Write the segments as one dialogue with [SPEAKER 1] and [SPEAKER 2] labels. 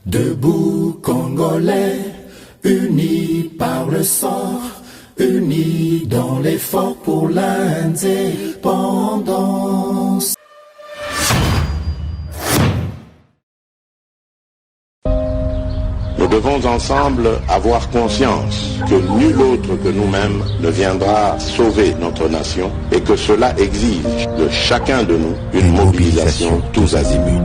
[SPEAKER 1] Debout Congolais, unis par le sang, unis dans l'effort pour l'indépendance.
[SPEAKER 2] Nous devons ensemble avoir conscience que nul autre que nous-mêmes ne viendra sauver notre nation et que cela exige de chacun de nous une mobilisation tous azimuts.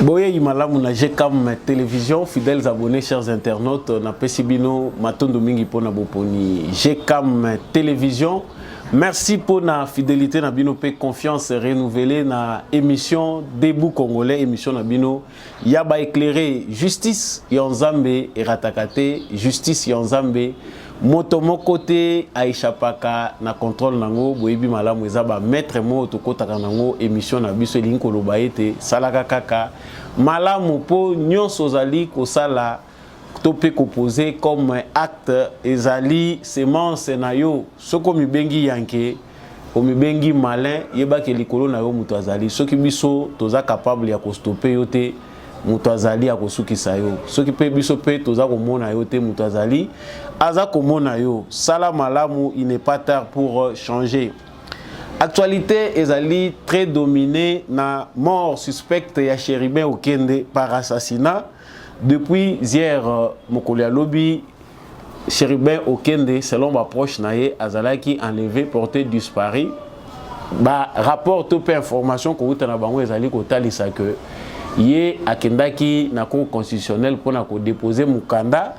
[SPEAKER 3] Boye Imalamu na GCAM télévision, fidèles abonnés, chers internautes, na pesibino matondo mingi pona boponi GCAM télévision. Merci pour la fidélité na bino pe confiance renouvelée na émission Debout Congolais, émission na bino yaba éclairé justice Yanzambe et ratakate justice Yanzambe motomo côté aishapaka na contrôle nango boyebi malamu ezaba maître mo to kotaka nango émission na biso linko lobaete salaka kaka malamu po nyonso zali ko sala topé composé comme acte ezali semence na yo soko mibengi yanke o mibengi malin yeba ke likolo na yo muto azali soki biso toza capable ya ko stopper yo te muto azali ya kosukisa yo soki pe biso pe toza komona yo te muto azali aza komona yo sala malamu il n'est pas tard pour changer. Actualité ezali très dominée na mort suspecte ya Chéribin Okende par assassinat. Depuis hier, Mokolia Lobby, Chéribin Okende, selon ma proche naye, azalaki enlevé, porté, disparu. Bah, rapport tout information que vous avez bango ezali kotalisa que yé akendaki na cour constitutionnelle pour na déposer mukanda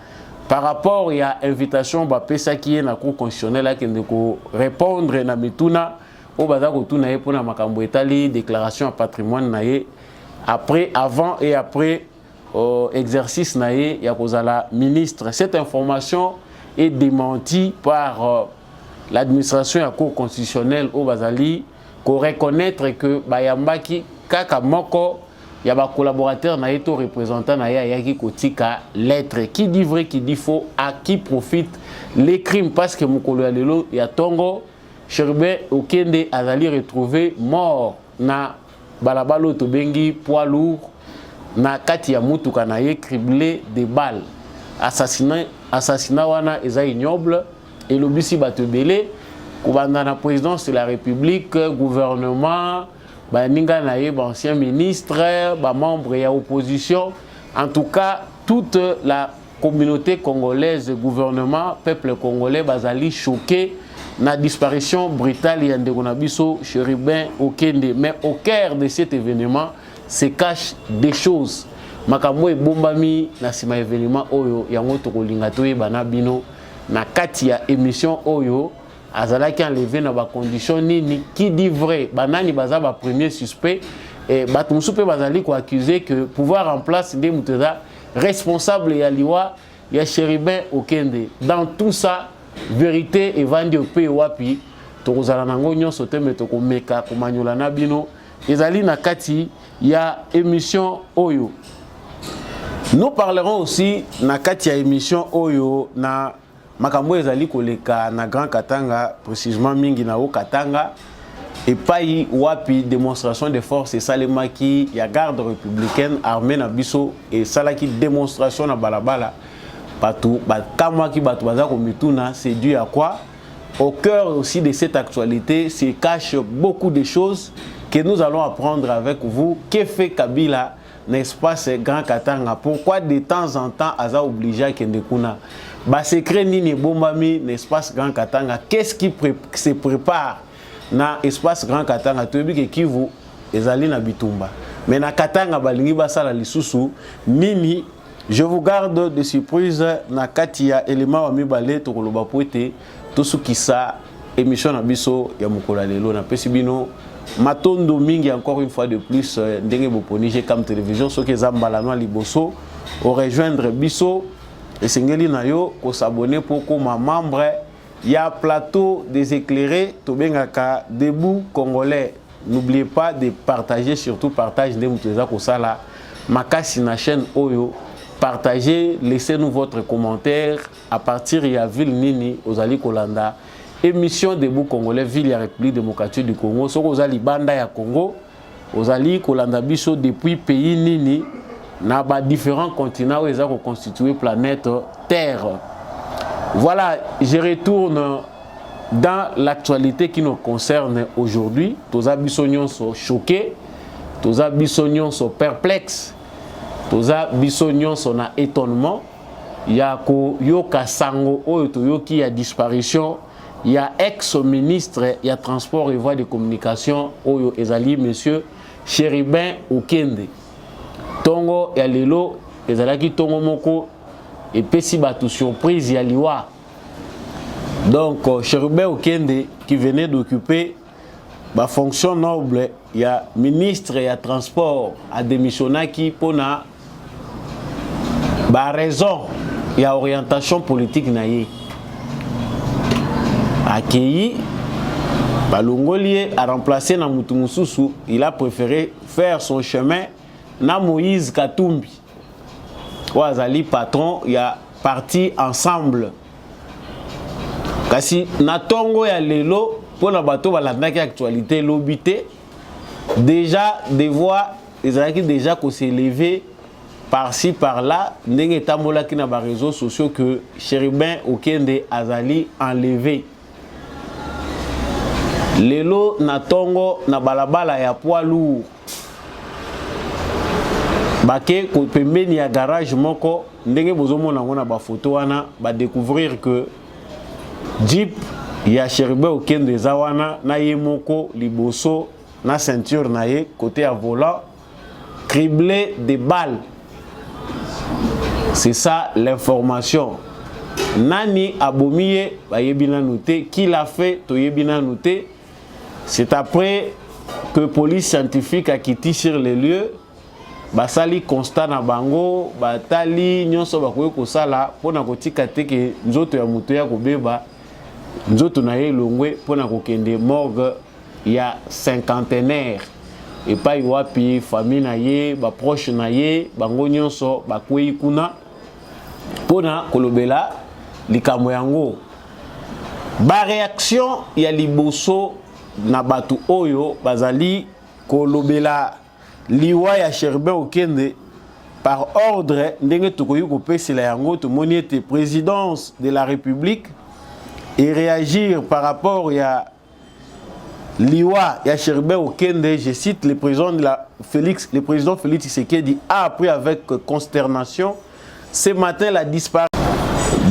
[SPEAKER 3] par rapport à invitation ba pesa qui est na cour constitutionnelle akende ko répondre na mituna o baza ko tuna ye pour na makambo etali déclaration à patrimoine naye après avant et après exercice naé yakozala ministre. Cette information est démentie par l'administration à cour constitutionnelle au Bazali pour reconnaître que bayambaki kaka moko yaba collaborateur naé to représentant naé yaki kotika lettre qui dit vrai qui dit faux à qui profite les crimes parce que mokolo ya lelo ya tongo Chéribin Okende azali retrouvé mort na balabalo to bengi poids lourd na kati ya mutuka na ye criblé de balles. Assassinat wana eza ignoble et lobisi bato belé kubanda na présidence de la République gouvernement ba ninga na ye ancien ministre ba membre ya opposition en tout cas toute la communauté congolaise gouvernement peuple congolais bazali choqué na disparition brutale ya ndeko na biso Chéribin Okende. Mais au cœur de cet événement se cache des choses. Makambo ebombami na sima événement oyo yango tokolinga toyeba na bino na kati ya émission oyo azalaki enlevé na ba condition nini qui dit vrai banani baza ba premier suspect et bato musupe bazali ko accuser que pouvoir en place nde muteza responsable ya liwa ya Chéribin Okende. Dans tout ça vérité evandi pe wapi tokozala nango nyonso te me tokomeka komanyola na bino ezali na kati ya émission Oyo. Nous parlerons aussi na kati ya émission Oyo na makambo ezali koleka na Grand Katanga précisément mingi na o Katanga et pai wapi démonstration de force et salemaki ya garde républicaine armée na biso et salaki démonstration na balabala batou ba kamwa ki batou baza ko mituna c'est dû à quoi? Au cœur aussi de cette actualité se cache beaucoup de choses que nous allons apprendre avec vous. Que fait Kabila, n'est-ce pas, ce Grand Katanga? Pourquoi de temps en temps, Aza obligé à Kendekuna? Bah, secret Nini Bombami, n'est-ce pas, Grand Katanga? Qu'est-ce qui se prépare dans l'espace Grand Katanga? Tu veux que Kivu, Ezali na Bitumba. Mais na Katanga, Balingi Basala Lisusu, Nini, je vous garde de surprise na Katia, élément Wami Balé, Tokoloba Poete, tout ce qui ça, émission na biso, Yamukola Lelo, na Pesibino. Matondo mingi encore une fois de plus ndenge boponi GCAM télévision soki zambalano liboso au rejoindre biso et sengeli na yo ko s'abonner pour comme membre ya plateau des éclairés to bengaka Debout Congolais. N'oubliez pas de partager, surtout partage ndenge muteza ko sala makasi na chaîne Oyo. Partagez, laissez-nous votre commentaire à partir ya ville nini ozali kolanda émission de Debout Congolais, ville la République démocratique du Congo. Ce que vous banda ya Congo, vous allez kolanda biso depuis pays nini, na ba différents continents où ils ont constitué planète Terre. Voilà, je retourne dans l'actualité qui nous concerne aujourd'hui. Tous abissonions sont choqués, tous abissonions sont perplexes, tous abissonions sont en étonnement. Il y a Yoka Sango Oyo qui a disparition. Il y a ex-ministre, il y a transport et voies de communication Oyo Ezali, monsieur Chéribin Okende. Tongo ya lelo ezalaki tongo moko et pesi batu surprise ya liwa. Donc Chéribin Okende qui venait d'occuper la fonction noble, il y a ministre et transport a démissionné qui pona ba raison il y a orientation politique naïe. Accueilli, Balongolier a remplacé Namutumususu, il a préféré faire son chemin na Moïse Katumbi. Ouazali patron, il a parti ensemble. Kasi na tongo ya lelo pour na bato balandaki actualité lobité déjà des voix ezalaki déjà ko s'élever par-ci par-là ndenge tambolaki na ba réseaux sociaux que Chéribin Okende azali enlevé. Lelo na tongo na balabala ya poids lourd. Bake ko pembeni ya garage moko ndenge bozomona ngona ba photo wana ba découvrir que Jeep ya Chéribin Okende zawana na ye moko liboso na ceinture na ye côté à volant criblé de balles. C'est ça l'information. Nani Abomiye bayebina noté, qui l'a fait toyebina noté. C'est après que police scientifique a quitté sur les lieux. Basali constat na bango, batali nyonso bakoye kosala pona kotika teke nzoto ya muto ya kobeba nzoto na ye longwe pona kokende morgue ya cinquantenaire et pas wapi famille na ye ba proche na ye bango nyonso bakoyi kuna pona kolobela likambo yango. Ba réaction ya liboso na batu oyo bazali kolobela liwa ya Chéribin Okende par ordre ndenge tokoyi kopesela yango tomoni ete présidence de la République et réagir par rapport ya liwa ya Chéribin Okende. Je cite le président Félix Tshisekedi a appris avec consternation ce matin la disparition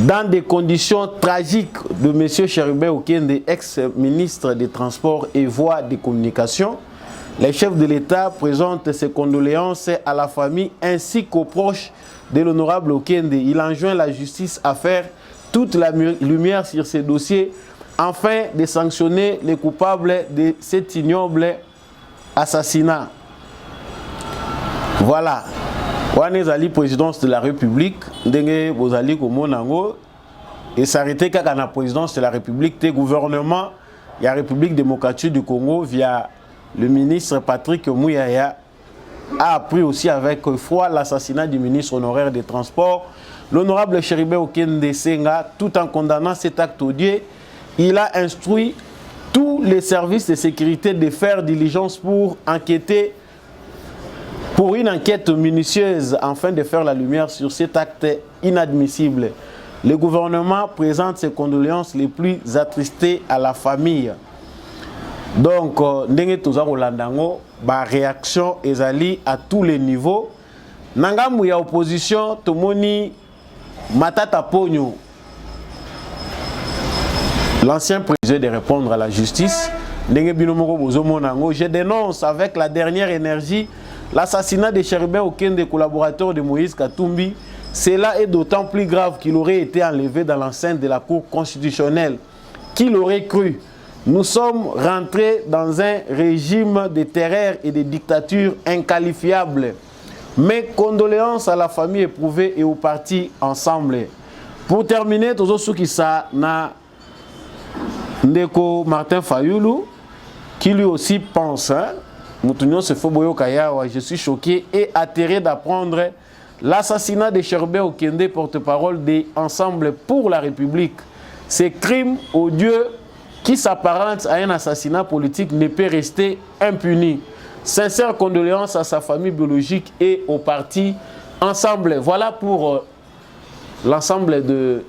[SPEAKER 3] dans des conditions tragiques de M. Chéribin Okende, ex-ministre des Transports et Voies de Communication. Les chefs de l'État présentent ses condoléances à la famille ainsi qu'aux proches de l'honorable Okende. Il enjoint la justice à faire toute la lumière sur ces dossiers afin de sanctionner les coupables de cet ignoble assassinat. Voilà. Wanezali présidence de la République, ndenge bozali komonango et s'arrêter kaka na présidence de la République te gouvernement ya République démocratique du Congo via le ministre Patrick Mouyaya a appris aussi avec foi l'assassinat du ministre honoraire des Transports, l'honorable Chéribin Okende Senga. Tout en condamnant cet acte odieux, il a instruit tous les services de sécurité de faire diligence pour enquêter pour une enquête minutieuse afin de faire la lumière sur cet acte inadmissible. Le gouvernement présente ses condoléances les plus attristées à la famille. Donc, ndenge toza kolandango ba réaction ezali à tous les niveaux. Nangambu ya opposition tomoni Matata Ponyo, l'ancien président de répondre à la justice. Ndenge binomoko bozomonango, je dénonce avec la dernière énergie l'assassinat de Chéribin Okende, collaborateur de Moïse Katumbi. Cela est d'autant plus grave qu'il aurait été enlevé dans l'enceinte de la Cour constitutionnelle. Qui l'aurait cru? Nous sommes rentrés dans un régime de terreur et de dictature inqualifiable. Mes condoléances à la famille éprouvée et aux partis ensemble. Pour terminer, tous ceux qui sont na Ndeko Martin Fayoulou, qui lui aussi pense, je suis choqué et atterré d'apprendre l'assassinat de Chéribin Okende, porte-parole des Ensemble pour la République. Ces crimes odieux qui s'apparente à un assassinat politique ne peut rester impuni. Sincères condoléances à sa famille biologique et au parti Ensemble. Voilà pour l'ensemble de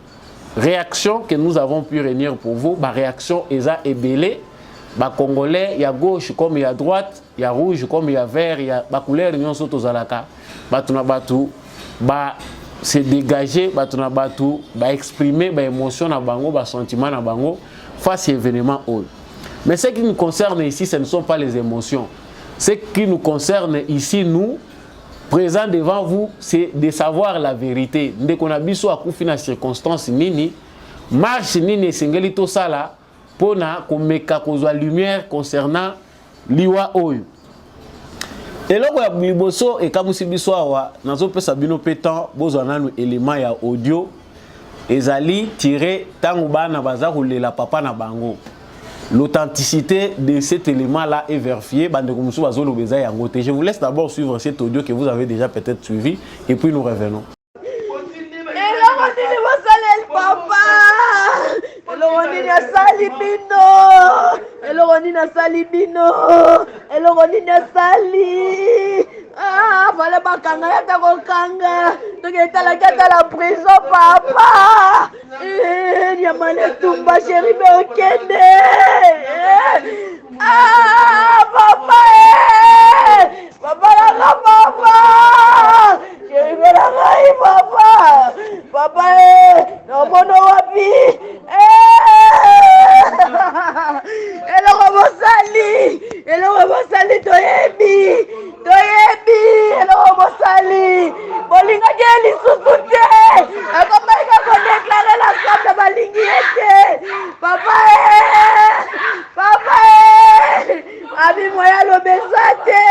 [SPEAKER 3] réactions que nous avons pu réunir pour vous. Ma réaction est à ébélé. Bah Congolais, il y a gauche comme il y a droite, il y a rouge comme il y a vert, il y a ba couleur union soto zalaka. Bah tuna batu, bah se dégager, bah tuna batu, bah exprimer bah émotion na bango, bah sentiment na bango face à événement haut. Mais ce qui nous concerne ici, ce ne sont pas les émotions. Ce qui nous concerne ici, nous, présents devant vous, c'est de savoir la vérité. Dès qu'on a biso à couper dans circonstances nini, marche nini singeli to sala. Pona komeka kozwa lumière concernant liwa oyo. Eloko ya liboso ekamusi biso awa nazo pesa bino petan bozwa nanu élément ya audio ezali tiré tango bana baza kolela papa na bango. L'authenticité de cet élément là est vérifiée bande ko musu bazo lobeza yango te. Je vous laisse d'abord suivre cet audio que vous avez déjà peut-être suivi et puis nous revenons.
[SPEAKER 4] Eloroni na sali ah voilà bakanga ya ta kokanga toketa la prison papa nyamane tumba chéri be okende ah papa papa la papa chéri be la ngai papa papa no mono wapi eloko bosali toyebi eloko bosali bolingaki ye lisusu te akomaika kodeklare l'ensemble balingi ye te papa abi moya lobeza te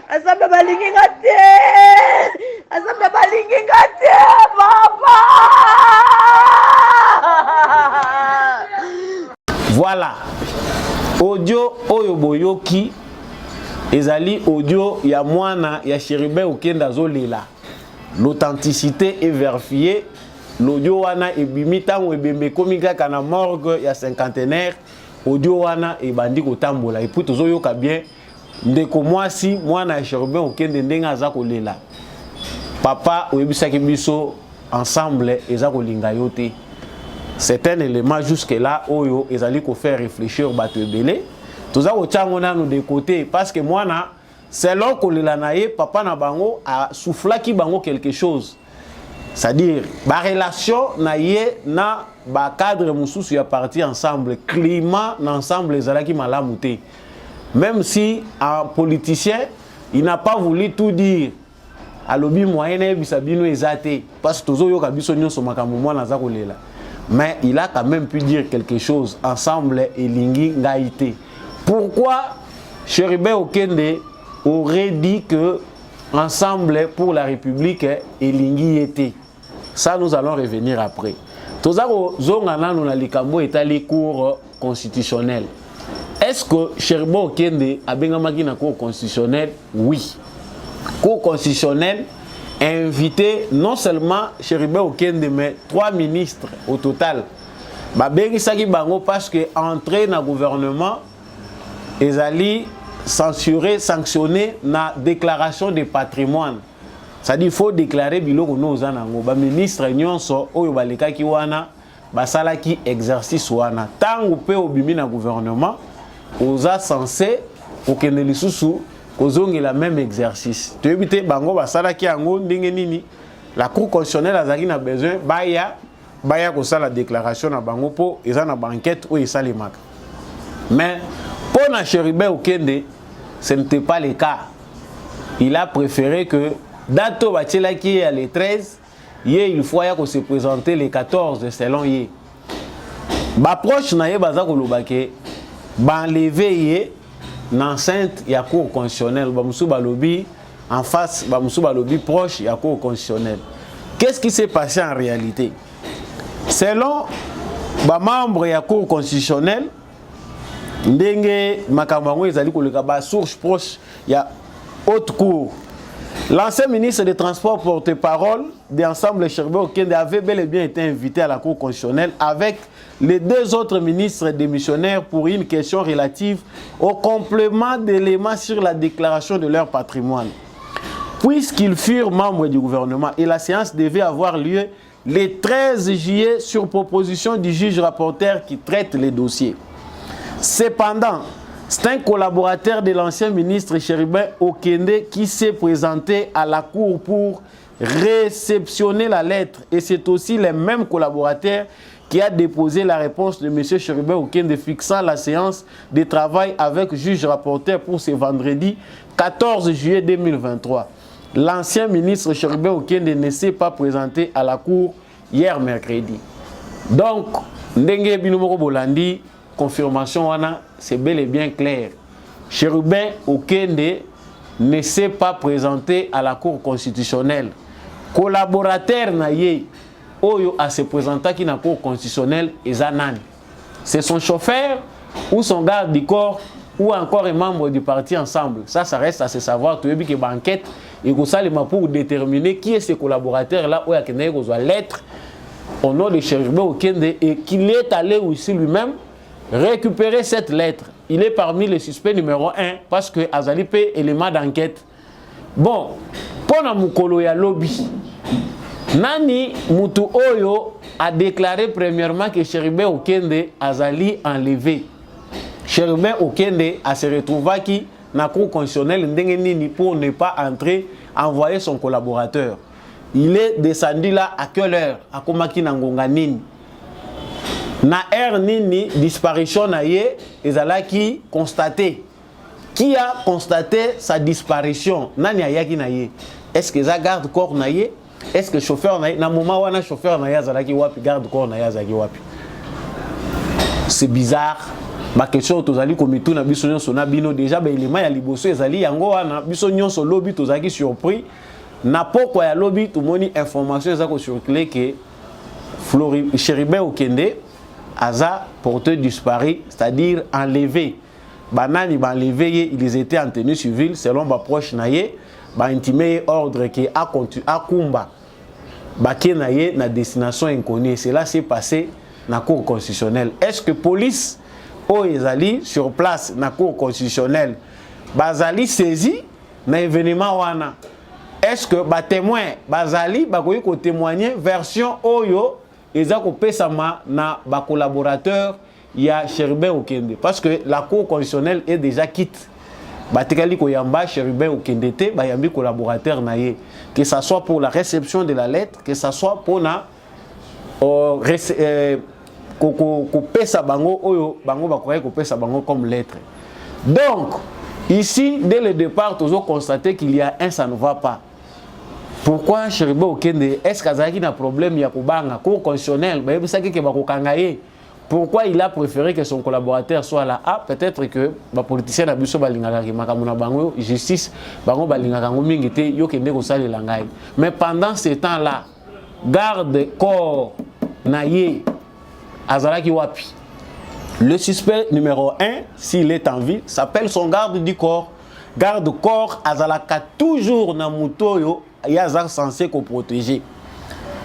[SPEAKER 4] ensemble balingi nga te papa.
[SPEAKER 3] Voilà. Audio oyo boyoki ezali audio ya mwana ya Chérubin Okende zolela. L'authenticité est vérifiée. L'audio wana ebimi tango ebembe komika kana morgue ya cinquantenaire. Audio wana ebandi kotambola. Et puis tozoyoka bien ndeko mwasi mwana ya Chérubin Okende ndenga aza kolela. Papa oyebisaki biso ensemble eza kolinga yo te. C'est un élément jusque-là oyo ezali ko faire réfléchir bato ebele. Toza ko tsango nanu de côté parce que moi na selon kolela na ye papa na bango a soufflaki bango quelque chose. C'est-à-dire ba relation na ye na ba cadre mususu ya parti ensemble, climat ensemble ezalaki malamu te. Même si un politicien il n'a pas voulu tout dire. Alobi moyenne bisabino ezate parce que tozo yoka biso nyonso makambo mwana za kolela. Mais il a quand même pu dire quelque chose ensemble et lingi ngaïté. Pourquoi Chérubin Okende aurait dit que ensemble pour la République et lingi était? Ça nous allons revenir après. Tozako zongana nous na likambo etali cour constitutionnel. Est-ce que Chérubin Okende a bengamaki na cour constitutionnel? Oui. Cour constitutionnelle invité non seulement Chérubin Okende mais 3 ministres au total. Babengisaki bango parce que entrer dans le gouvernement ezali censuré, sanctionné na déclaration de patrimoine. C'est-à-dire il faut déclarer biloko no zanango. Ba ministre nyonso oyo balekaki wana basalaki exercice wana. Tango pe obimi na gouvernement oza censé okende lisusu kozongi la même exercice. Tu éviter bango basala ki yango ndenge nini la cour constitutionnelle azaki na besoin baya ko sala déclaration na bango po eza na banquette ou esalemaka. Mais pour na Chérubin Okende ce n'était pas le cas. Il a préféré que dato batela ki à les 13 il faut ya ko se présenter les 14 selon ye. Ba proche na ye baza ko lobake ba enlever ye l'enceinte ya cour constitutionnelle bamusu balobi en face bamusu balobi proche ya cour constitutionnelle. Qu'est-ce qui s'est passé en réalité? Selon ba membre ya cour constitutionnelle ndenge makambo ezali koleka ba source proche ya haute cour L'ancien ministre des Transports porte-parole d'Ensemble Chéribe Okende avait bel et bien été invité à la Cour constitutionnelle avec les deux autres ministres démissionnaires pour une question relative au complément d'éléments sur la déclaration de leur patrimoine. Puisqu'ils furent membres du gouvernement et la séance devait avoir lieu le 13 juillet sur proposition du juge rapporteur qui traite les dossiers. Cependant, c'est un collaborateur de l'ancien ministre Chéribin Okende qui s'est présenté à la cour pour réceptionner la lettre. Et c'est aussi le même collaborateur qui a déposé la réponse de M. Chéribin Okende fixant la séance de travail avec juge rapporteur pour ce vendredi 14 juillet 2023. L'ancien ministre Chéribin Okende ne s'est pas présenté à la cour hier mercredi. Donc, Ndenge Binomoro Bolandi, confirmation, c'est bel et bien clair. Chéribin Okende ne s'est pas présenté à la Cour constitutionnelle. Collaborateur naye Oyo a se présenté à la Cour constitutionnelle et Zanan. C'est son chauffeur ou son garde du corps ou encore un membre du parti Ensemble. Ça reste à se savoir. Tu veux que l'enquête et que ça pour déterminer qui est ce collaborateur-là où il y a une lettre au nom de Chéribin Okende et qu'il est allé aussi lui-même récupérer cette lettre. Il est parmi les suspects numéro 1 parce que Azali paie élément d'enquête. Bon, pour la Mukolo ya lobby, Nani Mutu Oyo a déclaré premièrement que Chéribin Okende Azali enlevé. Chéribin Okende a se retrouvé qui na cour constitutionnelle pour ne pas entrer, envoyer son collaborateur. Il est descendu là à quelle heure? À Komaki Nangonganini. Na nini disparition na ye ezalaki constaté. Qui a constaté sa disparition? Nani ayaki na ye? Est-ce que ça garde corps na ye? Est-ce que chauffeur na ye? Na moment wana chauffeur na ye azalaki wapi? Garde corps na ye azalaki wapi? C'est bizarre. Ma question tozali komitu na biso nyonso na bino déjà ba élément ya liboso ezali yango wana biso nyonso lobby tozaki surpris. Na poko ya lobby tumoni information ezako circuler que Chéribin Okende Aza porteur disparu, c'est-à-dire enlevé. Banani ba enlevé, ils étaient en tenue civile selon ba proche naye, ba intimé ordre qui a kumba. Ba kenaye na destination inconnue. Cela s'est passé na cour constitutionnelle. Est-ce que police o ezali sur place na cour constitutionnelle bazali saisi na événement wana? Est-ce que ba témoin bazali ba koyi ko témoigner version oyo ezako pesama na ba collaborateur ya Chéribin Okende parce que la cour constitutionnelle est déjà quitte batikali ko yamba Chéribin Okende te ba yambi collaborateur na ye, que ça soit pour la réception de la lettre, que ça soit pour na ko pesa bango oyo bango ba koye ko pesa bango comme lettre. Donc ici dès le départ tous ont constaté qu'il y a un ça ne va pas. Pourquoi Chéribin Okende est-ce qu'il a un problème ya kubanga cour constitutionnelle ba yebisaki ke ba kokanga ye? Pourquoi il a préféré que son collaborateur soit là? Ah, peut-être que les politiciens na biso balingaka ki makambo na bango justice bango balingaka ngo mingi te yo kende ko salela ngai. Mais pendant ce temps-là, garde corps na ye azalaki wapi? Le suspect numéro 1, s'il est en vie, s'appelle son garde du corps. Garde corps azalaka toujours na mutoyo yaza censé ko protéger.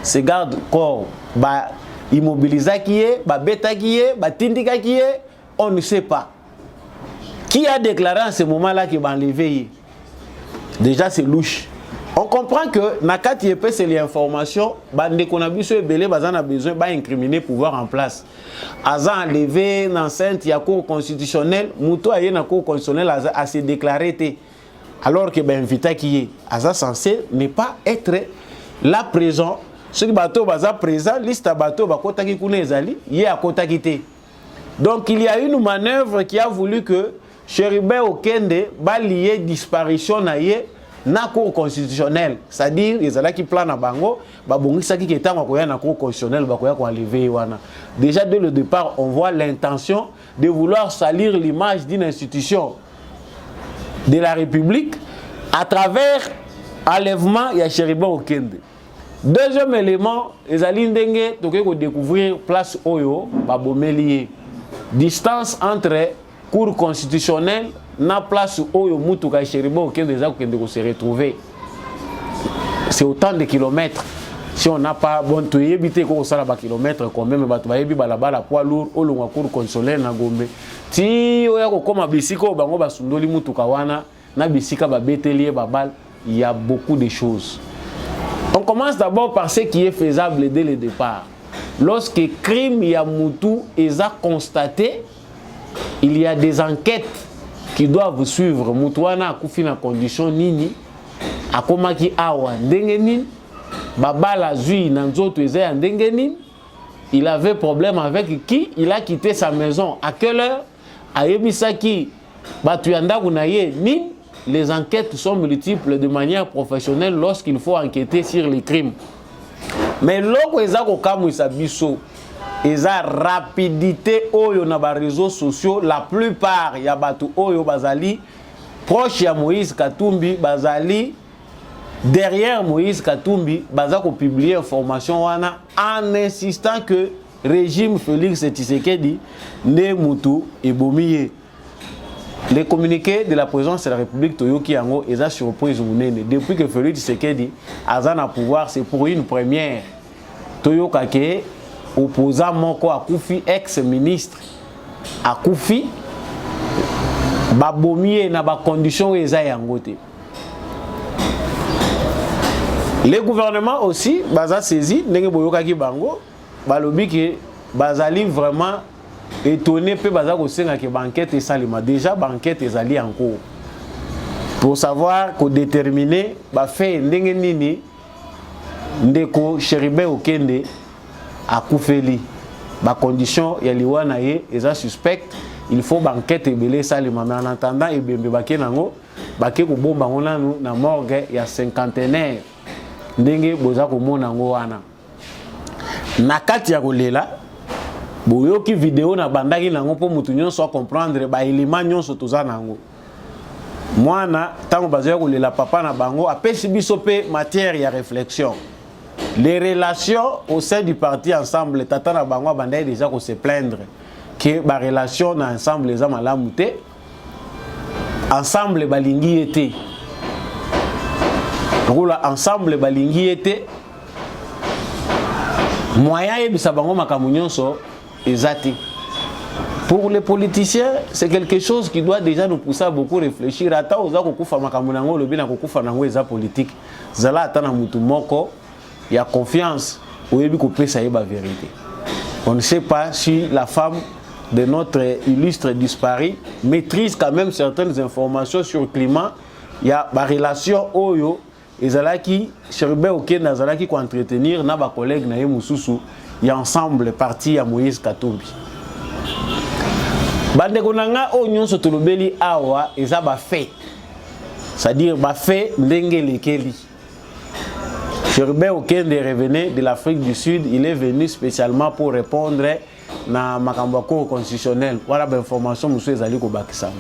[SPEAKER 3] Ce garde corps ba immobilisé qui est, ba bêta qui est, ba tindika qui est, on ne sait pas. Qui a déclaré en ce moment-là qu'il va enlever? Déjà c'est louche. On comprend que nakati epé c'est l'information, bande qu'on a besoin belé bazana besoin ba incriminer pouvoir en place. Aza enlevé dans l'enceinte ya cour constitutionnelle, muto aye na cour constitutionnelle a se déclaré té. Alors que ben invité qui est aza censé ne pas être la présent. Ce qui bateau baza présent, liste à bateau ba kota ki kuna ezali, yé a kota kité. Donc il y a une manœuvre qui a voulu que Chéribin Okende ba lié disparition na yé na cour constitutionnelle, c'est-à-dire les ala qui plan na bango ba bongisa ki keta makoya na cour constitutionnelle ba koya ko enlever wana. Déjà dès le départ, on voit l'intention de vouloir salir l'image d'une institution de la République à travers enlèvement ya Chéribin Okende. Deuxième élément, les alindenge toke ko découvrir place oyo ba bomelier. Distance entre cour constitutionnelle na place oyo mutuka Chéribin Okende za ko se retrouver. c'est autant de kilomètres. Si on n'a pas bon tu éviter qu'on ça là kilomètres quand même ba tu va yebi balabala poids lourd au longa cour consolaire na Gombe. Ti oya ko koma bisiko bango basundoli mutuka wana na bisika ba betelier babal, il y a beaucoup de choses. On commence d'abord par ce qui est faisable dès le départ. Lorsque crime ya mutu est constaté, il y a des enquêtes qui doivent suivre. Mutu wana akufi na condition nini, akomaki awa ndenge nini, babala zui na nzoto eza ndenge nini, il avait problème avec qui, il a quitté sa maison, à quelle heure, ayebisaki batu ya ndaku na ye nini. Les enquêtes sont multiples de manière professionnelle lorsqu'il faut enquêter sur les crimes. Mais loko eza ko kamwisa biso eza rapidité oyo na ba réseaux sociaux, la plupart ya batu oyo bazali proche ya Moïse Katumbi, bazali derrière Moïse Katumbi, baza ko publier information wana en insistant que régime Félix Tshisekedi ne mutu ebomiye. Les communiqués de la présidence de la République Toyoki Yango est surprise munene. Depuis que Félix Tshisekedi a un pouvoir, c'est pour une première. Toyoka ke opposant Moko Akoufi, ex-ministre Akoufi, babomie na ba condition eza yangote. Les gouvernements aussi, baza saisi, ndenge boyoka ki bango, balobi ke bazali vraiment étonné pe baza ko senga ke banquette et salima. Déjà banquette ezali en cours. Pour savoir ko déterminer ba fait ndenge nini ndeko Chéribin Okende akufeli. Ba condition ya liwana ye eza suspect, il faut banquette ebele salima. Mais en attendant ebembe bake nango bake ko bomba ngona na morgue ya cinquantenaire. Ndenge boza ko mona ngo wana. Na kati ya kolela boyoki vidéo na bandaki nango po mutu nyonso a comprendre ba élément nyonso toza nango. Mwana tango bazoya kolela papa na bango apesi biso pe matière ya réflexion. Les relations au sein du parti ensemble tata na bango bandai déjà ko se plaindre que ba relation na ensemble eza malamu te. Ensemble balingi été. Roula ensemble balingi été. Moyen yebisa bango makambo nyonso ezati. Pour les politiciens, c'est quelque chose qui doit déjà nous pousser à beaucoup réfléchir. Ata oza kokufa makambo nango lobi na kokufa nango eza politique. Zala ata na mutu moko ya confiance oyebi kopesa yeba vérité. On ne sait pas si la femme de notre illustre disparu maîtrise quand même certaines informations sur le climat. Il y a ba relation oyo ezalaki Chéribin Okende azalaki ko entretenir na ba collègue na ye mususu ya ensemble parti ya Moïse Katumbi. Bandeko nanga o nyonso tolobeli awa eza ba fait. C'est-à-dire ba fait ndenge lekeli. Chéribin Okende est revenu de l'Afrique du Sud, il est venu spécialement pour répondre na makambo cour constitutionnel. Voilà ba information musu ezali ko bakisa.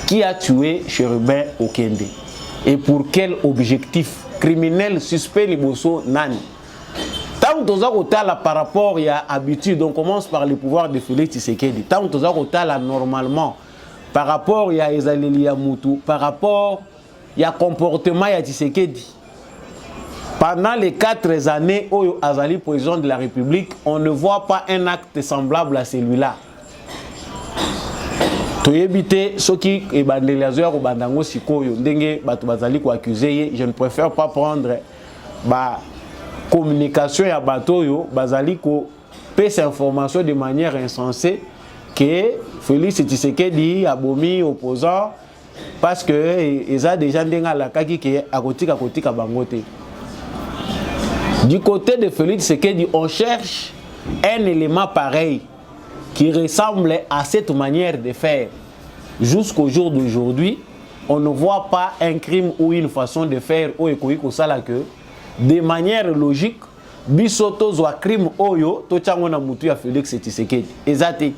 [SPEAKER 3] Qui a tué Chéribin Okende et pour quel objectif criminel suspect liboso nani? Tant que par rapport à l'habitude, on commence par le pouvoir de Félix Tshisekedi. Tant que normalement, par rapport à Ezali Moutou, par rapport au comportement de Tshisekedi. Pendant les 4 années où Azali président de la République, on ne voit pas un acte semblable à celui-là. Je ne préfère pas prendre la communication à Batoyo, Bazaliko, pèse information de manière insensée que Félix Tshisekedi a bomi opposant parce que ils ont déjà la kaki qui est à côté à Bangote. Du côté de Félix Tshisekedi, on cherche un élément pareil qui ressemble à cette manière de faire. Jusqu'au jour d'aujourd'hui, on ne voit pas un crime ou une façon de faire au Ekoiko Salake. De manière logique, bisoto zo crime oyo to chango na mutu ya Félix Tshisekedi. Ezate.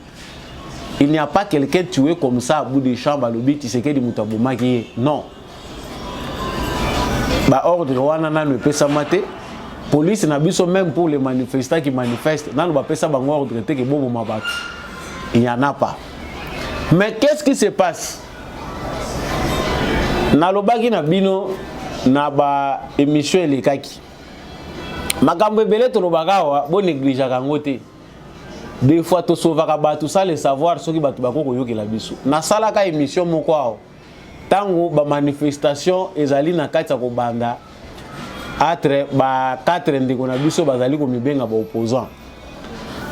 [SPEAKER 3] Il n'y a pas quelqu'un tué comme ça à bout de champ balobi Tshisekedi mutaboma qui non. Ba ordre wana na ne pesa mate. Police na biso même pour les manifestants qui manifestent, nan ba pesa bango ordre te ke bobo mabatu. Il n'y en a pas. Mais qu'est-ce qui se passe? Nalobaki na bino na ba émission elekaki makambo ebele tolobaka wa bo négligera yango te. Des fois to sauvaka bato ça le savoir soki bato bakoko yokela biso na salaka émission moko awo tango ba manifestation ezali na kati ya kobanda entre ba 4 ndeko na biso bazali ko mibenga ba opposant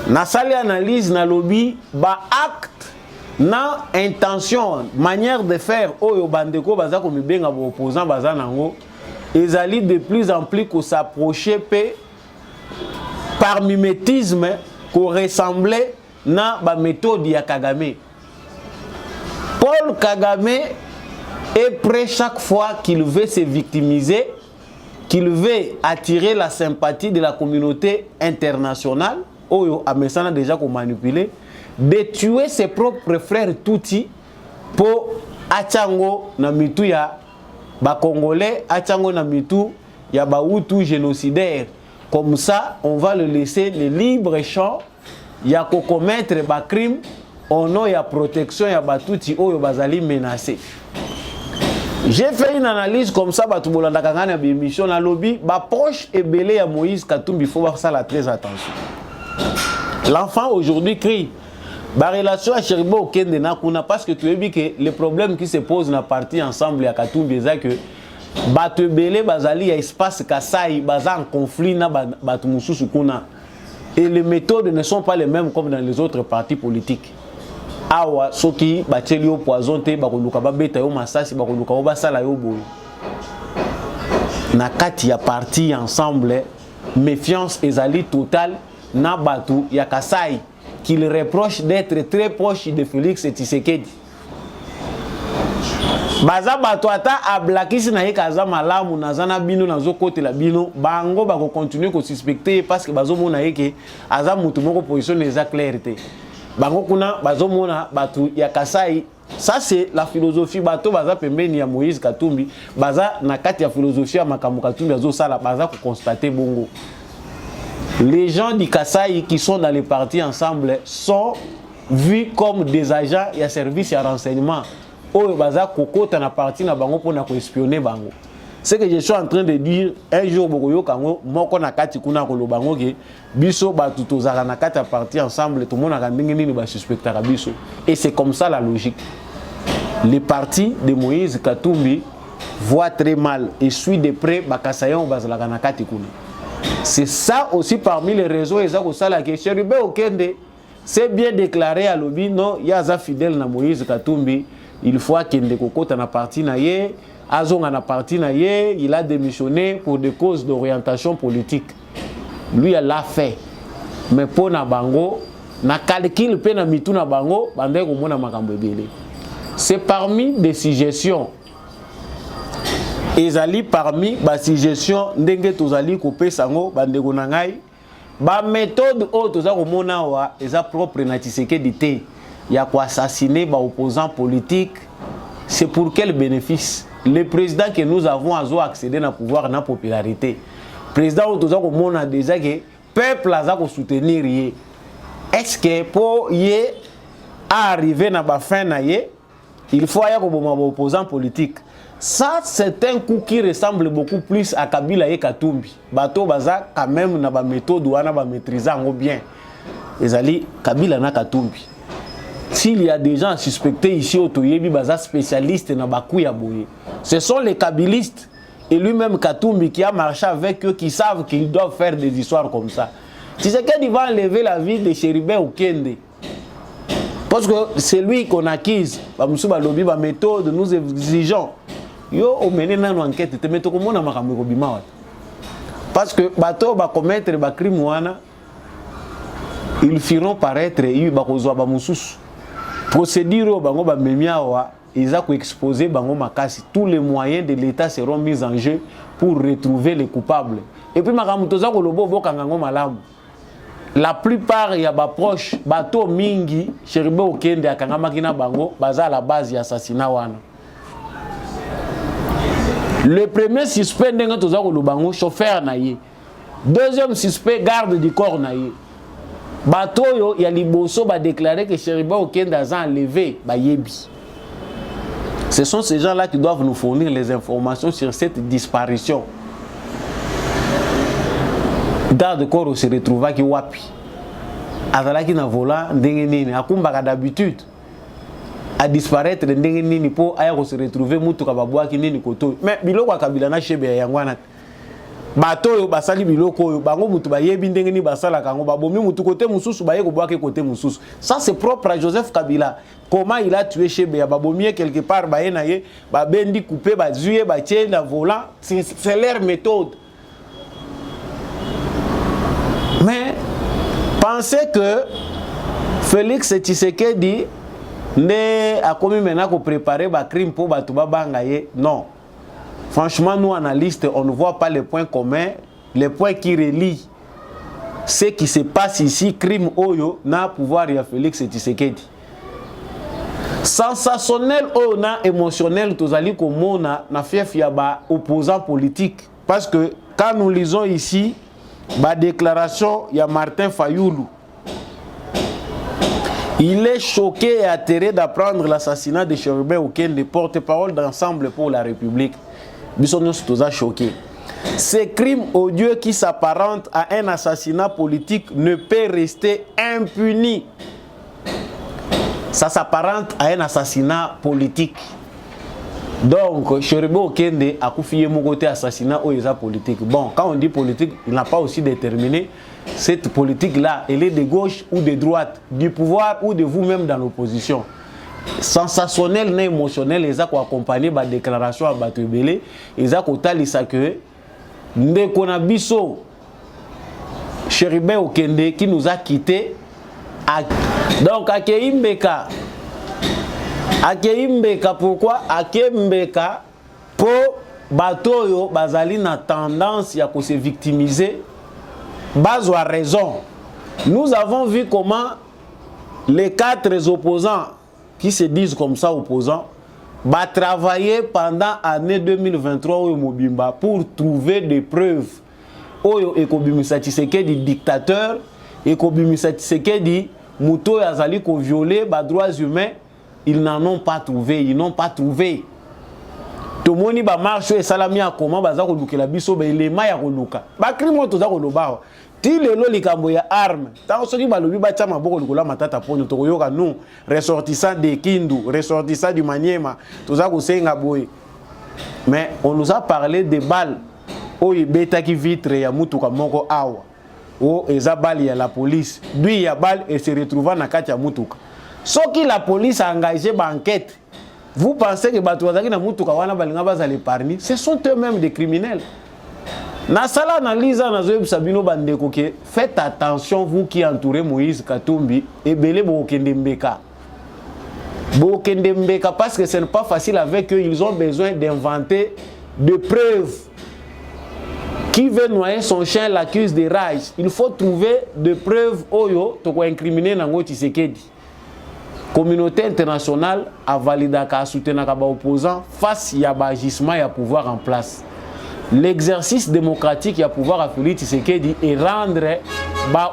[SPEAKER 3] na sali analyse na lobby ba acte na intention manière de faire oyo bandeko baza ko mibenga ba opposant baza nango ezali de plus en plus ko s'approcher par mimétisme qu'on ressemblait na ba méthode ya Kagame. Paul Kagame est prêt chaque fois qu'il veut se victimiser, qu'il veut attirer la sympathie de la communauté internationale, Oyo Amesana déjà qu'on manipulé, de tuer ses propres frères Tutsi pour Achango na mitu ya ba Congolais, Achango na mitu ya ba Hutu génocidaire. Comme ça, on va le laisser le libre champ. Il y a qu'à commettre des crimes. On a la protection, il y a Batouti Oyo Bazali menacé. J'ai fait une analyse comme ça, Batoubolanda Kangana émission dans lobby, proche et belé à Moïse Katumbi, il faut voir ça là très attention. L'enfant aujourd'hui crie. La relation à Cheribo Okende Nakuna parce que tu as vu que les problèmes qui se posent dans la partie ensemble à Katumbi, c'est que Batu belé bazali ya espace Kasai baza en conflit na batu mususu kuna et les méthodes ne sont pas les mêmes comme dans les autres partis politiques. Awa soki bateli au poison te bakoluka ba beta yo masasi bakoluka ba sala yo boy. Na kati ya parti ensemble méfiance ezali totale na batu ya Kasai qu'il reproche d'être très proche de Félix Tshisekedi. Baza bato ata ablakisi na yekaza malamu nazana bino nazo kote la bino bango bako continuer ko suspecter parce que bazo mona yeke aza mutu moko position eza clarté bango kuna bazo mona batu ya Kasai. Ça c'est la philosophie bato baza pembeni ya Moïse Katumbi baza na kati ya philosophie ya makambo Katumbi azo sala baza ko constater bongo. Les gens du Kasai qui sont dans les partis ensemble sont vus comme des agents et services et renseignement. Oyo baza kokota na parti na bango pona ko espionner bango. Ce que je suis en train de dire un jour bokoyo kango moko na kati kuna ko lobango ke biso batu tozaka na kati ya parti ensemble tout monde a ndenge nini ba suspectera biso et c'est comme ça la logique. Les partis de Moïse Katumbi voient très mal et suit de près bakasayon bazalaka na kati kuna. C'est ça aussi parmi les réseaux ezako sala ke Cheribe Okende c'est bien déclaré à lobby non yaza fidèle na Moïse Katumbi. Il faut qu'il y ait des parti naie, azonga na parti naie, il a démissionné pour des causes d'orientation politique. Lui il l'a fait. Mais pour na bango, na calcul pe na mitu na bango, bande ko mona makambo ebele. C'est parmi des suggestions. Ezali parmi ba suggestions ndenge tozali ko pesango bande ko na ngai, ba méthode o toza ko mona wa eza propre na Tshisekedi te. Il y a quoi assassiner les opposants politiques. C'est pour quel bénéfice? Le président que nous avons accédé à pouvoir et à la popularité. Le président a déjà que le peuple a soutenir. Est-ce que pour arriver à la fin, il faut y avoir des opposants politiques? Ça, c'est un coup qui ressemble beaucoup plus à Kabila et Katumbi. Bato baza quand même na ba méthode ou na ba maîtriser bien. Ezali Kabila na Katumbi. S'il y a des gens suspectés ici au Toyebi, baza spécialistes na Bakouya Boye. Ce sont les kabylistes et lui-même Katumbi qui a marché avec eux, qui savent qu'ils doivent faire des histoires comme ça. Tu sais qu'il va enlever la vie de Cheribe Okende. Parce que c'est lui qu'on acquise. Bamoussouba lobby, ba méthode, nous exigeons. Yo, on mène une enquête, te mettons comme on a makambo bima. Parce que bateau va commettre ba crime wana, ils firont paraître yu ba kozwa ba mususu. Procédure bango ba memiawa, ils ont exposé bango makasi. Tous les moyens de l'État seront mis en jeu pour retrouver les coupables. Et puis makambo toza ko lobo bokangango malamu. La plupart ya ba proche bato mingi Cheribe Okende akangama kina bango baza à la base ya assassinat wana. Le premier suspect ndenga toza ko lobango chauffeur na ye. Deuxième suspect garde du corps na ye. Bato yo ya liboso ba déclarer que Cheribe Okende a enlevé ba yebi. Ce sont ces gens-là qui doivent nous fournir les informations sur cette disparition. Garde corps se retrouva qui wapi. Azalaki na vola ndenge nini akumbaka d'habitude a disparaître ndenge nini po aya ko se retrouver mutuka babwaki nini koto. Mais biloko akabila na shebe yangwana. Bato yo basali biloko yo bango mutu bayebi ndenge ni basala kango babomi mutu côté mususu baye ko bwaki côté mususu. Ça c'est propre à Joseph Kabila. Comment il a tué Chebe babomi quelque part baye na ye ba bendi coupé ba zuye ba tie na volant, c'est leur méthode. Mais pensez que Félix Tshisekedi ne a commis maintenant qu'on préparer ba crime pour ba tuba bangaye. Non. Franchement, nous analystes, on ne voit pas les points communs, les points qui relient ce qui se passe ici, crime oyo na pouvoir ya Félix Tshisekedi. Sensationnel ou na émotionnel tozali komona na fief ya ba opposants politiques parce que quand nous lisons ici ba déclaration ya Martin Fayoulou, il est choqué et atterré d'apprendre l'assassinat de Cherubin Okende, porte-parole d'Ensemble pour la République. Bisogno sotoza choqué. Ces crimes odieux qui s'apparentent à un assassinat politique ne peut rester impuni. Ça s'apparente à un assassinat politique. Donc, Cherubin Okende a confié mon côté assassinat ou politique. Bon, quand on dit politique, il n'a pas aussi déterminé cette politique-là, elle est de gauche ou de droite, du pouvoir ou de vous-même dans l'opposition. Sensationnel, non émotionnel, ils ont accompagné la déclaration à Batebele, ils ont dit que Ndekonabiso, Cherubin Okende, qui nous a quittés. Donc, Akeimbeka, pourquoi Akeimbeka, pour Batoyo, Bazali na tendance à se victimiser, base à raison. Nous avons vu comment les 4 opposants qui se disent comme ça opposants va travailler pendant l'année 2023 au Mobimba pour trouver des preuves. Oyo ekobimisa Tshisekedi dictateur, ekobimisa Tshisekedi muto yazali ko violer ba droits humains, ils n'en ont pas trouvé, ils n'ont pas trouvé. Tomoni ba marche et salami a comment baza ko lukela biso ba elema ya ko luka. Ba crime to za ko loba. Ti lelo likambo ya arme. Tant soki balobi ba tama boko likola matata poni to yoka nous ressortissants de Kindu, ressortissants du Maniema, to za ko senga boy. Mais on nous a parlé des balles. Oye beta ki vitre ya mutuka moko awa. O eza balle ya la police. Lui ya balle et se retrouva na kati ya mutuka. Soki la police a engagé ba enquête. Vous pensez que Batouazaki na mutuka wana balinga bazali parmi, ce sont eux-mêmes des criminels. Na sala analyse na zoeb sabino bandeko ke faites attention vous qui entourez Moïse Katumbi et belé bokende mbeka. Bokende mbeka parce que ce n'est pas facile avec eux, ils ont besoin d'inventer des preuves. Qui veut noyer son chien l'accuse de rage. Il faut trouver des preuves oyo to ko incriminer nango Tshisekedi. Communauté internationale a validé qu'à soutenir les opposants face à l'agissement et à pouvoir en place. L'exercice démocratique et à pouvoir à Félix Tshisekedi et rendre les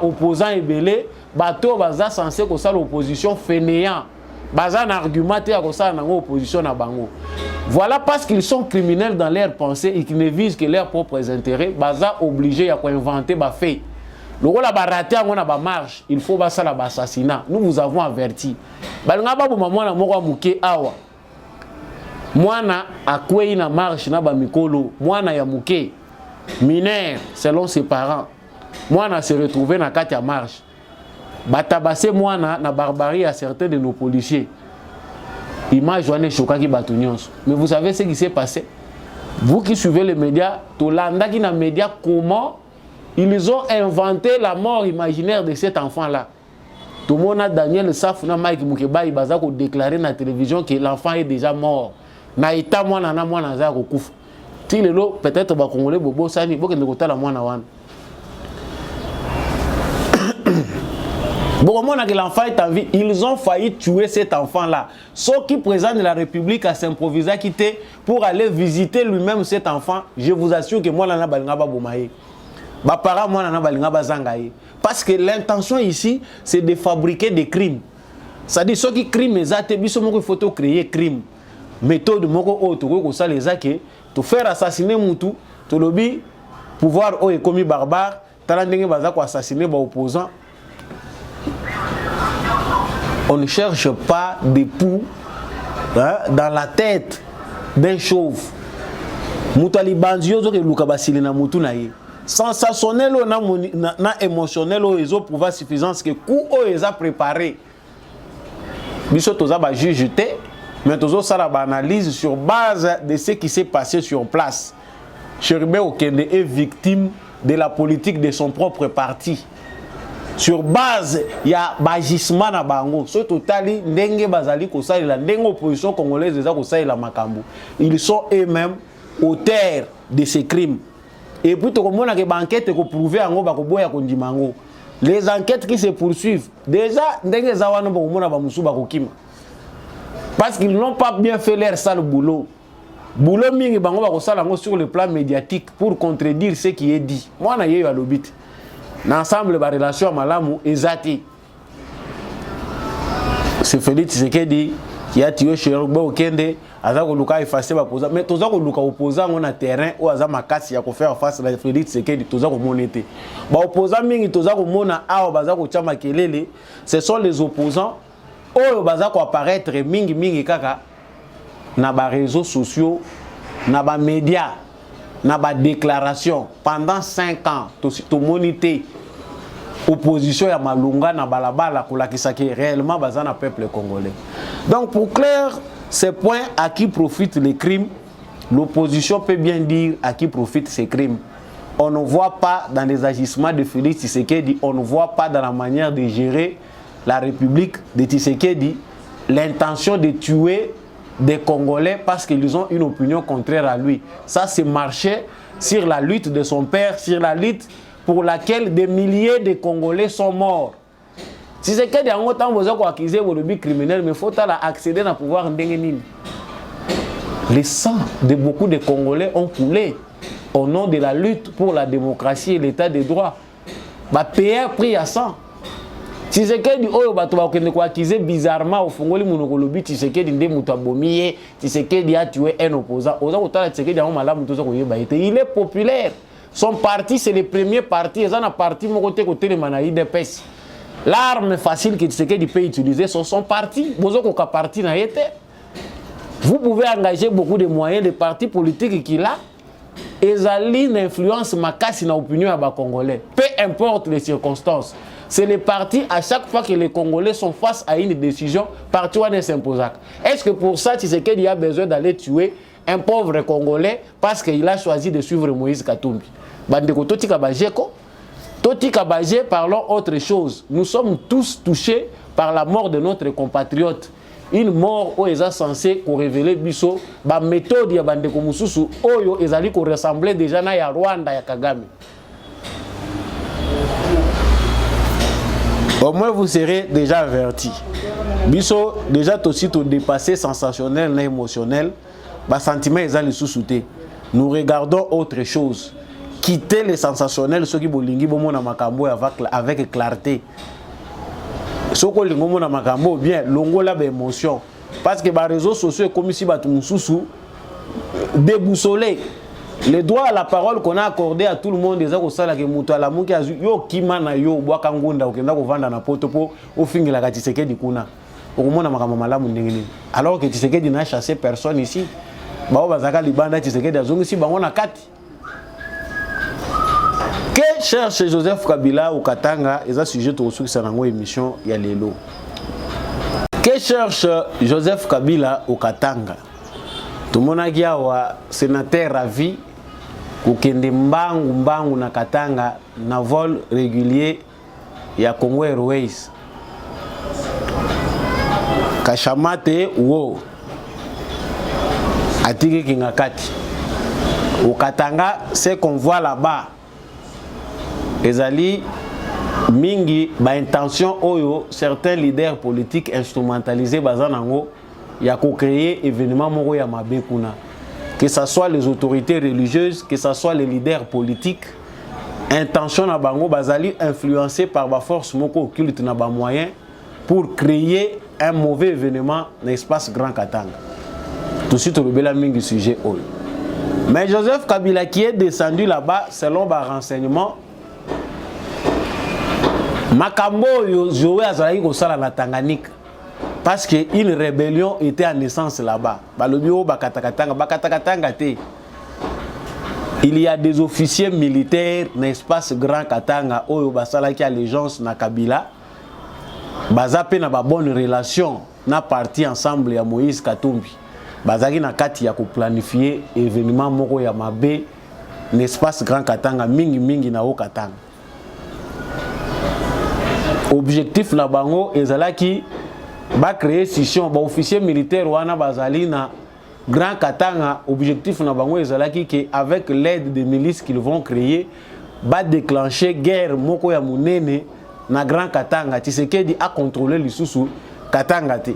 [SPEAKER 3] opposants ébélés, bateau baza censé que ça l'opposition fainéant, baza un argument que ça l'opposition à bango. Voilà parce qu'ils sont criminels dans leurs pensées et qu'ils ne visent que leurs propres intérêts, baza obligé à inventer ba fait. Le rôle à raté à marche, il faut basa la assassinat. Nous vous avons averti. Balanga ba mwana moko muke awa. Mwana akwei na marche na ba mikolo, mwana ya muke mineur selon ses parents. Mwana se retrouver na kati ya marche. Batabase mwana na barbarie à certains de nos policiers. Image wane chokaki batu nyonso. Mais vous savez ce qui s'est passé? Vous qui suivez les médias, to landa ki na médias comment ils ont inventé la mort imaginaire de cet enfant-là. Tout le monde a Daniel Saf na Mike Mukeba Ibaza ko déclaré na télévision que l'enfant est déjà mort. Na ita mwana na mwana za ko kufa. Ti lelo peut-être ba congolais bobo sani boke ndeko la mwana wana. Bon, que l'enfant est en vie, ils ont failli tuer cet enfant-là. Ceux qui président de la République a s'improvisé à quitter pour aller visiter lui-même cet enfant. Je vous assure que moi, je ne vais pas parce que l'intention ici, c'est de fabriquer des crimes. C'est-à-dire ceux qui criment, il faut créer crime. méthode moko o to ko ça les aké to faire assassiner mutu to lobby pouvoir o commis barbare tala ndenge baza ko assassiner ba opposants. On ne cherche pas des poux dans la tête d'un chauve. Mutali banzio zo ke luka basili na mutu na ye. Sensationnel na émotionnel o ezo pouvoir suffisance que coup o eza préparé. Biso toza ba jugeté mais tozo sala ba analyse sur base de ce qui s'est passé sur place. Chéribé Okende est victime de la politique de son propre parti. Sur base ya bagissement na bango so totali ndenge bazali ko salela ndenge opposition congolaise eza ko salela makambo. Ils sont eux-mêmes auteurs de ces crimes. Et puis, que l'enquête est prouvée en haut, les enquêtes qui se poursuivent, déjà, parce qu'ils n'ont pas bien fait leur sale boulot. Boulot mingi bango sur le plan médiatique pour contredire ce qui est dit. Moi, je suis à l'obit. L'ensemble de la relation à Malamu est zati. C'est Félix Tshisekedi qui a tué Chéribé Okende. Azako luka effacer ba posa mais tozako luka opposant on a terrain ou aza makasi ya ko faire face à Félix Tshisekedi tozako monete ba opposant mingi tozako mona awa bazako chama kelele ce sont les opposants oyo bazako apparaître mingi kaka na ba réseaux sociaux na ba médias na ba déclaration pendant 5 ans to monité opposition ya malunga na balabala kolakisa ke réellement bazana peuple congolais. Donc pour clair ces points à qui profitent les crimes, l'opposition peut bien dire à qui profitent ces crimes. On ne voit pas dans les agissements de Félix Tshisekedi, on ne voit pas dans la manière de gérer la République de Tshisekedi l'intention de tuer des Congolais parce qu'ils ont une opinion contraire à lui. Ça, c'est marcher sur la lutte de son père, sur la lutte pour laquelle des milliers de Congolais sont morts. Si c'est que des gens qui ont accusé le criminel, mais il faut accéder à pouvoir ndenge. Le sang de beaucoup de Congolais ont coulé au nom de la lutte pour la démocratie et l'état de droit. Bah payer prix à sang. Si c'est que du oyo bato ba kende ko accuser bizarrement au fongoli monokolobi Tshisekedi ndé mutabomiye, Tshisekedi a tué un opposant. Oza kotala Tshisekedi a malamu toza ko yeba ete. Il est populaire. Son parti c'est le premier parti, ils ont un parti mon côté le manaï de pes. L'arme facile que Tshisekedi peut utiliser sont son parti. Vous pouvez engager beaucoup de moyens de partis politiques qu'il a. Ils ont une influence makasi na opinion à Congolais. Peu importe les circonstances. C'est les partis, à chaque fois que les Congolais sont face à une décision, parti ne s'impose. Est-ce que pour ça, Tshisekedi a besoin d'aller tuer un pauvre Congolais parce qu'il a choisi de suivre Moïse Katumbi? Bandeko Totika Bajeko. Toti Kabajé, parlons autre chose. Nous sommes tous touchés par la mort de notre compatriote. Une mort où ils sont censés révéler biso, la méthode ya bandeko mususu oyo ezali ko ressembler déjà na ya Rwanda ya Kagame. Au moins vous serez déjà avertis. Biso déjà aussi tout dépassé sensationnel na émotionnel, ba sentiment ezali sous-souté. Nous regardons autre chose. Quitter les sensationnels, ceux qui bolingi bomona makambo avec clarté. Ceux qui bolingi bomona makambo bien longola ba émotion parce que les réseaux sociaux comme si batu mususu déboussolé. Le droit à la parole qu'on a accordé à tout le monde déjà ko sala ke mutu ala muki azu yo kimana yo bwaka ngunda okenda ko vanda na poto po ofingela ka Tshisekedi kuna. Okomona makambo malamu ndengeni. Alors que Tshisekedi n'a chassé personne ici. Bao bazaka libanda Tshisekedi azongisi bango na kati. Que cherche Joseph Kabila au Katanga et ça sujet au succès de émission ya lelo. Que cherche Joseph Kabila au Katanga? Tout le monde a dit sénateur à vie kukende mbangu na Katanga na vol régulier ya Congo Airways. Kashamate wo atiki kingakati. Au Katanga, ce qu'on voit là-bas ezali mingi ba intention oyo certains leaders politiques instrumentalisés bazanango ya ko créer événement moko ya mabe kuna, que ce soit les autorités religieuses, que ce soit les leaders politiques, intention na bango bazali influencés par ba force moko occulte na ba moyen pour créer un mauvais événement dans l'espace Grand Katanga. tout de suite au mingi sujet. Mais Joseph Kabila qui est descendu là-bas, selon les renseignements, Makambo Joé Azalaï Kosala la Tanganyika. Parce qu'une rébellion était en naissance là-bas. Il y a des officiers militaires, n'est-ce Grand Katanga, Oyo Basala qui a allégeance na Kabila. Bazape na ba bonne relation, na parti ensemble ya Moïse Katumbi. Bazaki na kati ya ko planifier événement moko ya mabe, n'est-ce Grand Katanga mingi na o Katanga. Objectif na bango ezalaki ba créer scission ba officier militaire wana bazali na Grand Katanga. Objectif na bango ezalaki que avec l'aide des milices qu'ils vont créer ba déclencher guerre moko ya munene na Grand Katanga. Tshisekedi a contrôler lisusu Katanga te.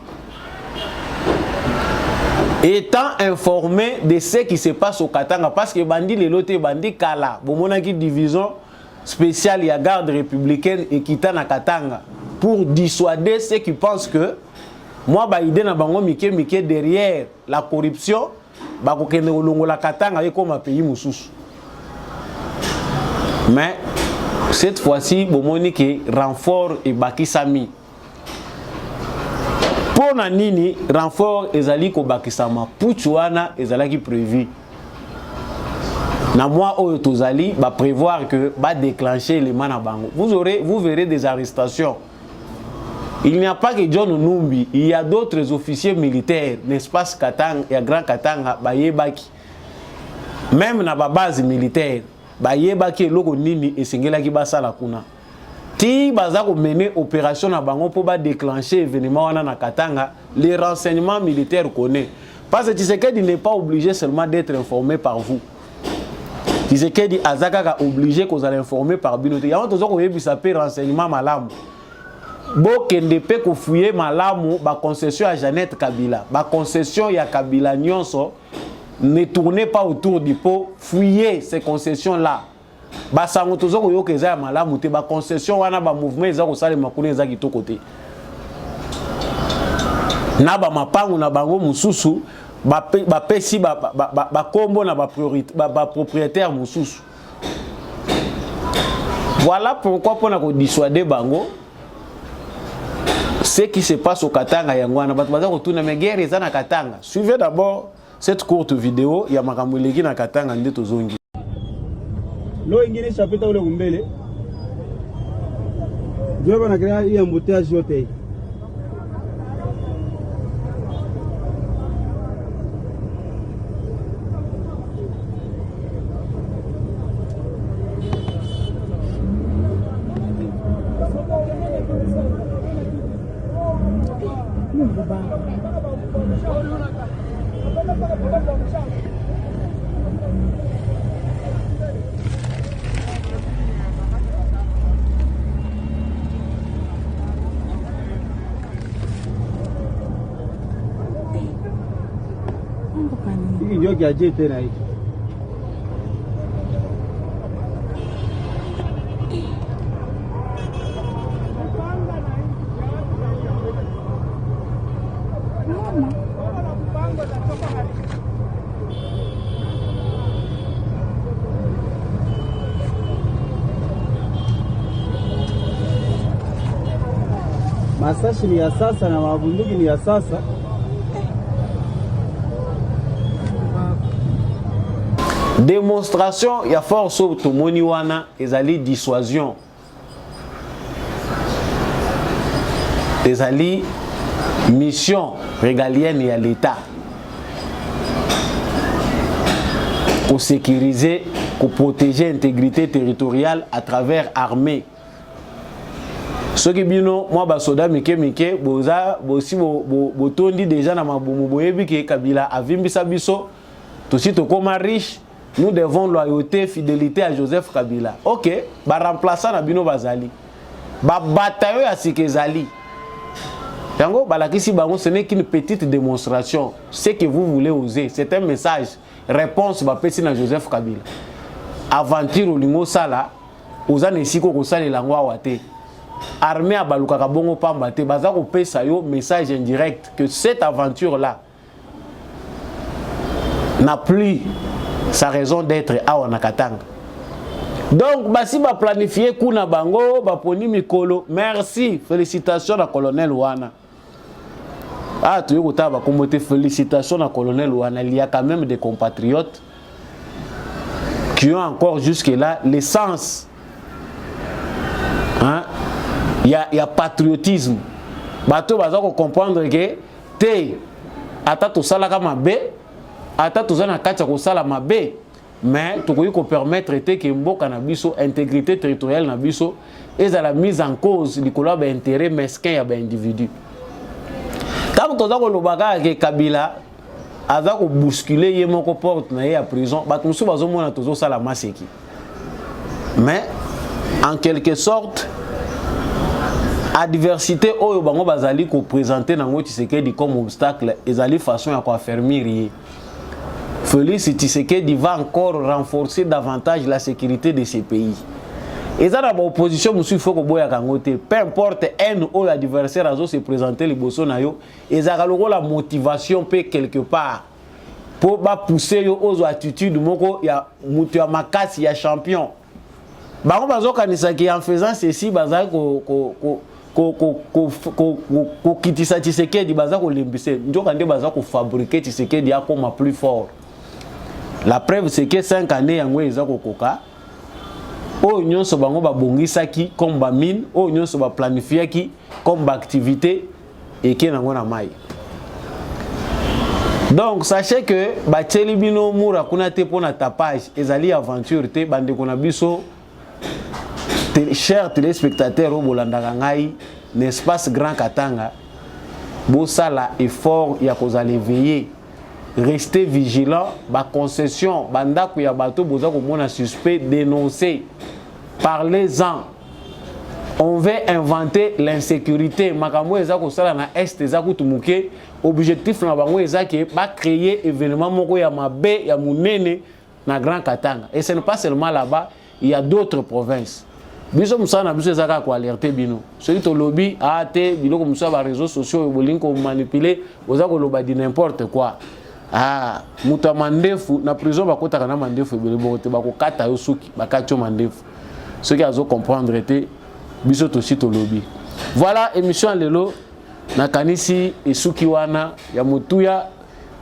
[SPEAKER 3] Étant informé de ce qui se passe au Katanga, parce que bandi lelote bandi kala bomonaki division spéciale ya garde républicaine et kita na Katanga pour dissuader ceux qui pensent que moi ba idée na bango mike derrière la corruption ba ko kende olongola Katanga et comme pays mususu. Mais cette fois-ci bomoni que renfort et bakisami pour na nini renfort ezali ko bakisama puchuana ezalaki prévu. Na moi oyo tozali ba prévoir que ba déclencher les manabango. Vous verrez des arrestations. Il n'y a pas que John Numbi, il y a d'autres officiers militaires, n'est-ce pas Katanga et Grand Katanga ba yebaki. Même na ba base militaire ba yebaki loko nini esengelaki basala kuna. Ti baza ko mener opération na bango pour ba déclencher événement wana na Katanga, les renseignements militaires connaissent. Parce que Tshisekedi n'est pas obligé seulement d'être informé par vous. Tshisekedi azaka obligé qu'on allait informer par binote. Ya on tozo ko yebisa pe renseignement malamu. Bo kende pe ko fouiller malamu ba concession à Jeannette Kabila. Ba concession ya Kabila nyonso, ne tournez pas autour du pot, fouillez ces concessions là. Ba sango tozo ko yoka malamu te ba concession wana ba mouvement eza ko sale makune eza kitoko te. Na ba mapangu na bango mususu ba pesi ba kombo na ba priorité ba propriétaire mususu. Voilà pourquoi pour na ko dissuader bango ce qui se passe au Katanga yangwana bato baza ko tuna me guerre eza na Katanga. Suivez d'abord cette courte vidéo ya makambo leki na Katanga nde tozongi.
[SPEAKER 5] Lo ingine chapita ule kumbele. Ndio bana krea hii embouteillage yote. Hii ndio gaje tena hii. Masashi ni ya sasa na mabunduki ni ya sasa.
[SPEAKER 3] Démonstration, il y a force au Moniwana ezali dissuasion. Ezali mission régalienne à l'État. Pour sécuriser, pour protéger l'intégrité territoriale à travers l'armée. Ce qui bino moi basoda mike boza bosi botondi déjà na mabumu boyebi ke Kabila avimbisa biso tosi tokoma riche. Nous devons loyauté, fidélité à Joseph Kabila. Ok, ba remplaçant na bino bazali. Ba bataille à Sikezali. Yango balakisi bango ce n'est qu'une petite démonstration. Ce que vous voulez oser, c'est un message. Réponse ba pesi na Joseph Kabila. Aventure olingo sala, ozane siko ko sala langwa wate. Armée à baluka kabongo pamba te baza ko pesa yo message indirect que cette aventure là n'a plus sa raison d'être à Wanakatanga. Donc, si va planifier kuna bango, va poni mikolo. Merci, félicitations à colonel Wana. Ah, tu veux félicitations à colonel Wana. Il y a quand même des compatriotes qui ont encore jusque-là l'essence. Hein? Il y a patriotisme. Bato baza ko comprendre que te ata to sala ka mabe, ata to zana kacha ko sala mabe. Mais tu peux permettre que mboka na biso intégrité territoriale na biso et à la mise en cause du collab intérêt mesquin ya ba individu. Tant que tu lobaka ke Kabila aza ko bousculer ye moko porte na ye à prison, ba musu bazomona tozo sala maseki. Mais en quelque sorte adversité oyo bango bazali ko présenter nango Tshisekedi comme obstacle ezali façon ya ko affermir. Félix Tshisekedi va encore renforcer davantage la sécurité de ces pays. Et ça, dans l'opposition, il faut que peu importe où l'adversaire a se présenter les Bolsonaro, et ça a la motivation quelque part pour pousser aux attitudes. Il y a Moutiamakas, il y a champion. En faisant ceci, Kitisa Tshisekedi ko limbise njokande baza ko fabriquer Tshisekedi akoma plus fort. La preuve c'est que 5 années yango eza ko koka o nyonso bango ba bongisaki comme ba mine o nyonso ba planifiaki comme ba activité et ke nango na mai. Donc sachez que ba tsheli bino mura kuna te pona tapage ezali aventure te bande kona biso. Chers téléspectateurs au Bolandaka ngai n'espace Grand Katanga bosala effort ya kozala veiller restez vigilants ba concession bandako ya bato boza ko mona suspect dénoncer parlez-en on veut inventer l'insécurité makambo eza ko sala na est eza kutumuke objectif na bango eza ke ba créer événement moko ya mabe ya munene na Grand Katanga et ce n'est pas seulement là-bas, il y a d'autres provinces. Biso musana biso ezaka ko alerter bino celui to lobby ate biloko musa ba réseaux sociaux bolingo ko manipuler oza ko loba di n'importe quoi muta mandefu na prison bakota kana mandefu belebo te bako kata yo suki bakatio mandefu ceux qui azo comprendre te biso to sito lobby. Voilà émission lelo na kanisi esuki wana ya mutuya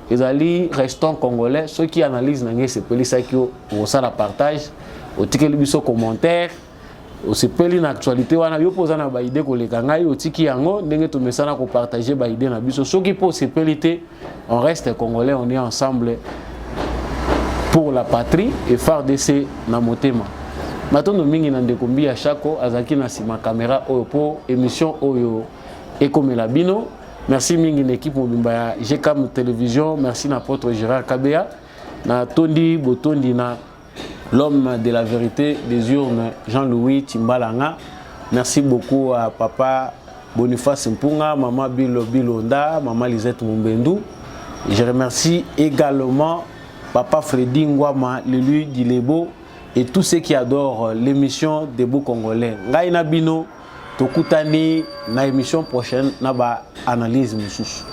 [SPEAKER 3] ezali restant congolais ceux qui analysent na ngese pelisa kio au ça la partage au tikeli biso commentaire au sepeli na actualité wana yo poza na ba idée ko leka ngai otiki yango ndenge to mesana ko partager ba idée na biso soki po sepelité on reste congolais on est ensemble pour la patrie et FARDC na motema matondo mingi na ndekombi ya chako azaki na sima caméra oyo po émission oyo ekomela bino merci mingi na équipe mobimba ya GCAM télévision merci na Apôtre Gérard Kabea na tondi botondi na l'homme de la vérité des urnes, Jean-Louis Timbalanga. Merci beaucoup à papa Boniface Mpunga, maman Bilo Bilonda, maman Lisette Mumbendou. Je remercie également papa Freddy Ngwama, l'élu d'Ilebo et tous ceux qui adorent l'émission des beaux Congolais. Ngaïna Bino, Tokutani, na émission prochaine, na ba analyse mususu.